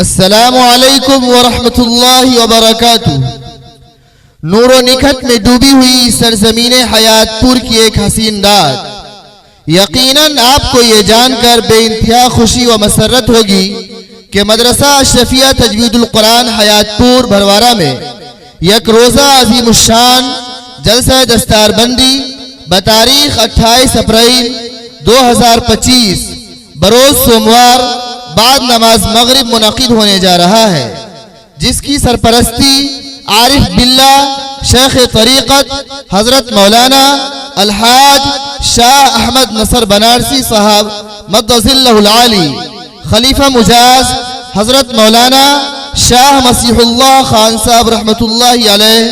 السلام علیکم ورحمۃ اللہ وبرکاتہ۔ نور و نکھت میں ڈوبی ہوئی سرزمین حیات پور کی ایک حسین رات، یقیناً آپ کو یہ جان کر بے انتہا خوشی و مسرت ہوگی کہ مدرسہ اشرفیہ تجوید القرآن حیات پور بھروارہ میں یک روزہ عظیم الشان جلسہ دستار بندی بتاریخ 28 اپریل 2025 بروز سوموار بعد نماز مغرب منعقد ہونے جا رہا ہے، جس کی سرپرستی عارف باللہ شیخ طریقت حضرت مولانا الحاج شاہ احمد نصر بنارسی صاحب مد ظلہ العالی، خلیفہ مجاز حضرت مولانا شاہ مسیح اللہ خان صاحب رحمۃ اللہ علیہ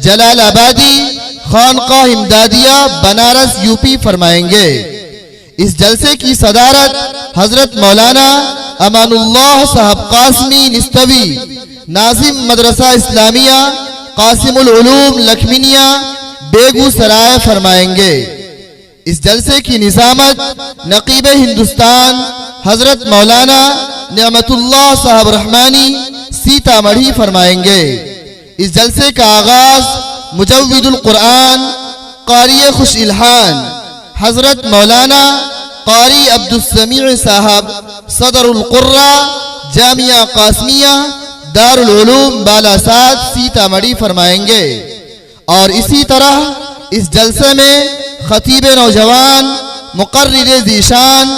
جلال آبادی خانقاہ امدادیہ بنارس یوپی فرمائیں گے۔ اس جلسے کی صدارت حضرت مولانا امان اللہ صاحب قاسمی نستوی ناظم مدرسہ اسلامیہ قاسم العلوم لکھمینیہ بیگو سرائے فرمائیں گے۔ اس جلسے کی نظامت نقیب ہندوستان حضرت مولانا نعمت اللہ صاحب رحمانی سیتامڑھی فرمائیں گے۔ اس جلسے کا آغاز مجود القرآن قاری خوش الحان حضرت مولانا قاری عبدالسمیع صاحب صدر القرہ جامعہ قاسمیہ دار العلوم بالاساد سیتامڑھی فرمائیں گے، اور اسی طرح اس جلسے میں خطیب نوجوان مقرر ذیشان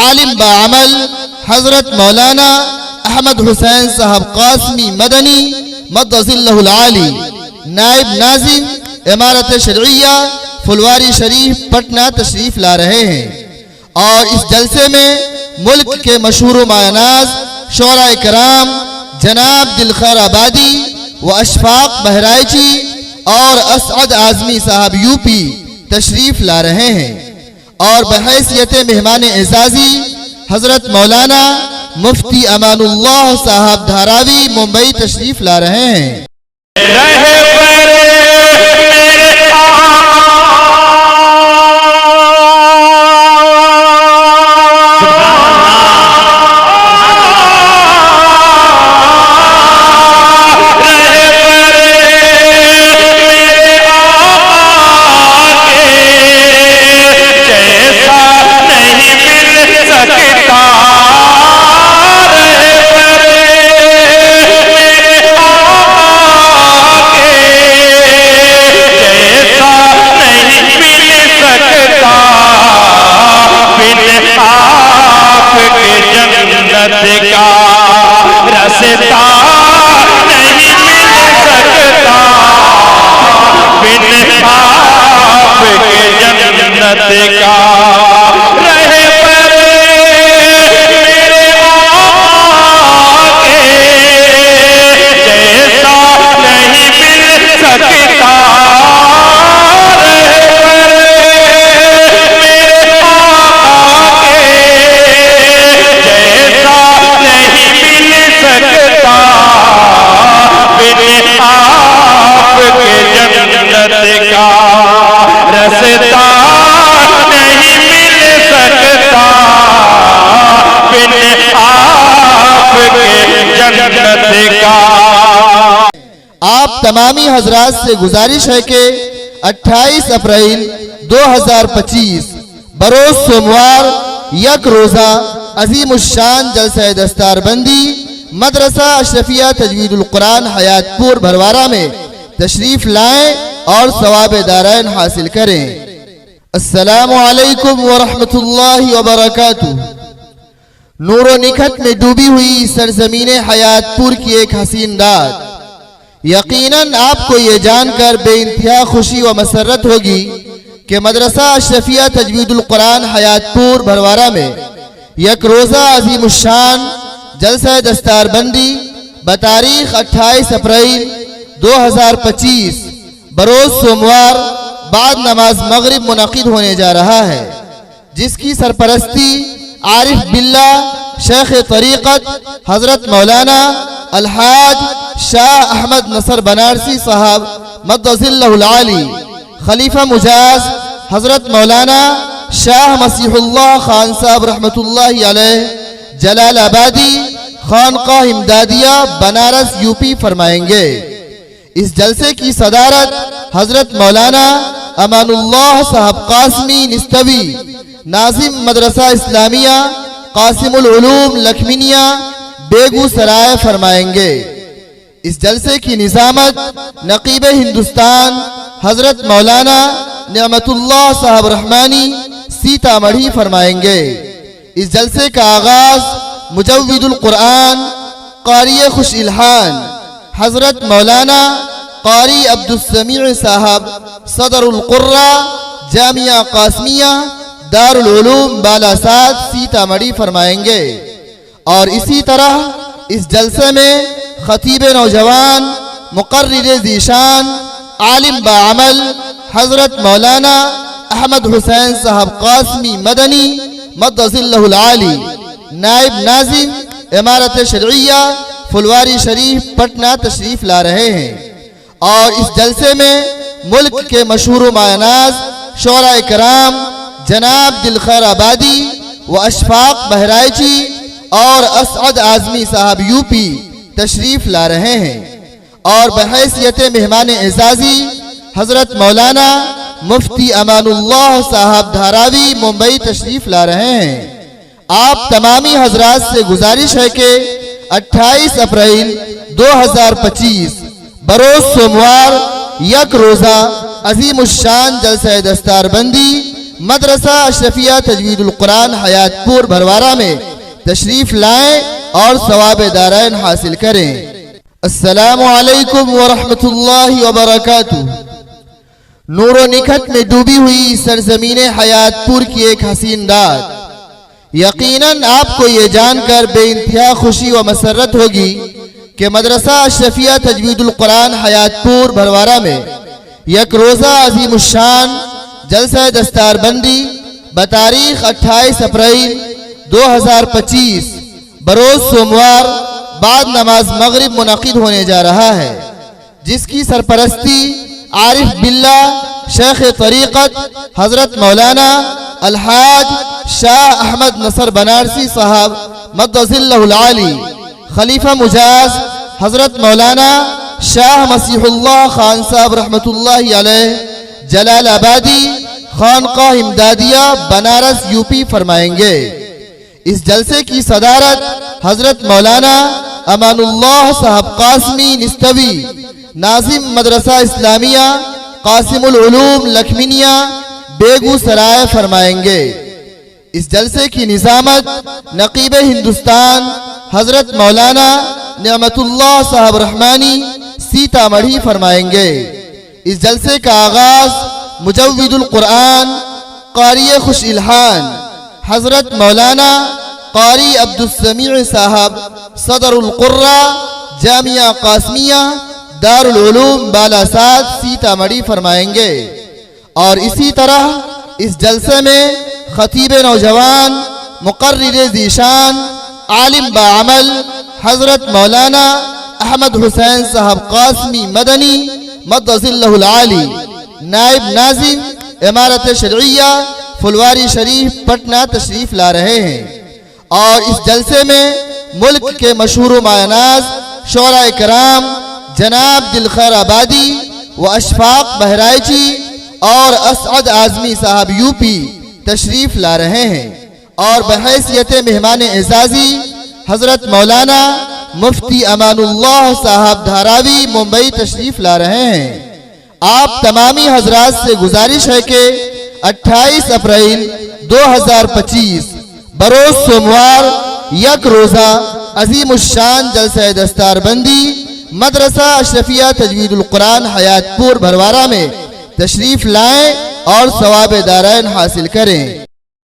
عالم بعمل حضرت مولانا احمد حسین صاحب قاسمی مدنی مد ظلہ العالی، نائب ناظم امارت شرعیہ فلواری شریف پٹنہ تشریف لا رہے ہیں، اور اس جلسے میں ملک کے مشہور و معناز شعراء کرام جناب دلخیر آبادی و اشفاق بہرائچی اور اسعد اعظمی صاحب یوپی تشریف لا رہے ہیں، اور بحیثیت مہمان اعزازی حضرت مولانا مفتی امان اللہ صاحب دھاراوی ممبئی تشریف لا رہے ہیں۔ آپ تمامی حضرات سے گزارش ہے کہ 28 اپریل 2025 بروز سوموار یک روزہ عظیم الشان جلسہ دستار بندی مدرسہ اشرفیہ تجوید القرآن حیات پور بھروارہ میں تشریف لائیں اور ثواب دارین حاصل کریں۔ السلام علیکم ورحمۃ اللہ وبرکاتہ۔ نور و نکھت میں ڈوبی ہوئی سرزمین حیات پور کی ایک حسین رات، یقیناً آپ کو یہ جان کر بے انتہا خوشی و مسرت ہوگی کہ مدرسہ اشرفیہ تجوید القرآن حیات پور بھروارہ میں یک روزہ عظیم الشان جلسہ دستار بندی بتاریخ 28 اپریل 2025 بروز سوموار بعد نماز مغرب منعقد ہونے جا رہا ہے، جس کی سرپرستی عارف باللہ شیخ طریقت حضرت مولانا الحاج شاہ احمد نصر بنارسی صاحب مد ظلہ العالی، خلیفہ مجاز حضرت مولانا شاہ مسیح اللہ خان صاحب رحمۃ اللہ علیہ جلال آبادی خانقاہ امدادیہ بنارس یوپی فرمائیں گے۔ اس جلسے کی صدارت حضرت مولانا امان اللہ صاحب قاسمی نستوی، ناظم مدرسہ اسلامیہ قاسم العلوم لکھمینیا بیگو سرائے فرمائیں گے۔ اس جلسے کی نظامت نقیب ہندوستان حضرت مولانا نعمت اللہ صاحب رحمانی سیتا مڑھی فرمائیں گے۔ اس جلسے کا آغاز مجود القرآن قاری خوش الحان حضرت مولانا قاری عبدالسمیع صاحب صدر القرہ جامعہ قاسمیہ دارالعلوم بالاساد سیتا مڑھی فرمائیں گے، اور اسی طرح اس جلسے میں خطیب نوجوان مقرر ذیشان عالم بعمل حضرت مولانا احمد حسین صاحب قاسمی مدنی مدظ اللہ العالی، نائب ناظم امارت شرعیہ فلواری شریف پٹنہ تشریف لا رہے ہیں۔ اور اس جلسے میں ملک کے مشہور و معناز شعراء کرام جناب دلخیر آبادی و اشفاق بہرائچی اور اسعد اعظمی صاحب یوپی تشریف لا رہے ہیں، اور بحیثیت مہمان اعزازی حضرت مولانا مفتی امان اللہ صاحب دھاراوی ممبئی تشریف لا رہے ہیں۔ آپ تمامی حضرات سے گزارش ہے کہ 28 اپریل 2025 بروز سوموار یک روزہ عظیم الشان جلسہ دستار بندی مدرسہ اشرفیہ تجوید القرآن حیات پور بھروارہ میں تشریف لائیں اور ثواب دارین حاصل کریں۔ السلام علیکم ورحمۃ اللہ وبرکاتہ۔ نور و نکھت میں ڈوبی ہوئی سرزمین حیات پور کی ایک حسین رات، یقیناً آپ کو یہ جان کر بے انتہا خوشی و مسرت ہوگی کہ مدرسہ اشرفیہ تجوید القرآن حیات پور بھروارہ میں یک روزہ عظیم الشان جلسہ دستار بندی بتاریخ 28 اپریل 2025 بروز سوموار بعد نماز مغرب منعقد ہونے جا رہا ہے، جس کی سرپرستی عارف باللہ شیخ طریقت حضرت مولانا الحاج شاہ احمد نصر بنارسی صاحب مدظ اللہ العالی، خلیفہ مجاز حضرت مولانا شاہ مسیح اللہ خان صاحب رحمت اللہ علیہ جلال آبادی خانقاہ امدادیہ بنارس یوپی فرمائیں گے۔ اس جلسے کی صدارت حضرت مولانا امان اللہ صاحب قاسمی نستوی، ناظم مدرسہ اسلامیہ قاسم العلوم لکھمینیا بیگو سرائے فرمائیں گے۔ اس جلسے کی نظامت نقیب ہندوستان حضرت مولانا نعمت اللہ صاحب رحمانی سیتا مڑھی فرمائیں گے۔ اس جلسے کا آغاز مجود القرآن قاری خوش الحان حضرت مولانا قاری عبدالسمیع صاحب صدر القرہ جامعہ قاسمیہ دارالعلوم بالاساد سیتا مڑھی فرمائیں گے، اور اسی طرح اس جلسے میں خطیب نوجوان مقرر ذیشان عالم بعمل حضرت مولانا احمد حسین صاحب قاسمی مدنی مدظ اللہ العالی، نائب ناظم امارت شرعیہ فلواری شریف پٹنہ تشریف لا رہے ہیں۔ اور اس جلسے میں ملک کے مشہور و معناز شعراء کرام جناب دلخیر آبادی و اشفاق بہرائچی اور اسعد اعظمی صاحب یوپی تشریف لا رہے ہیں، اور بحیثیت مہمان اعزازی حضرت مولانا مفتی امان اللہ صاحب دھاراوی ممبئی تشریف لا رہے ہیں۔ آپ تمامی حضرات سے گزارش ہے کہ 28 اپریل 2025 بروز سوموار یک روزہ عظیم الشان جلسہ دستار بندی مدرسہ اشرفیہ تجوید القرآن حیات پور بھروارہ میں تشریف لائیں اور ثواب دارین حاصل کریں۔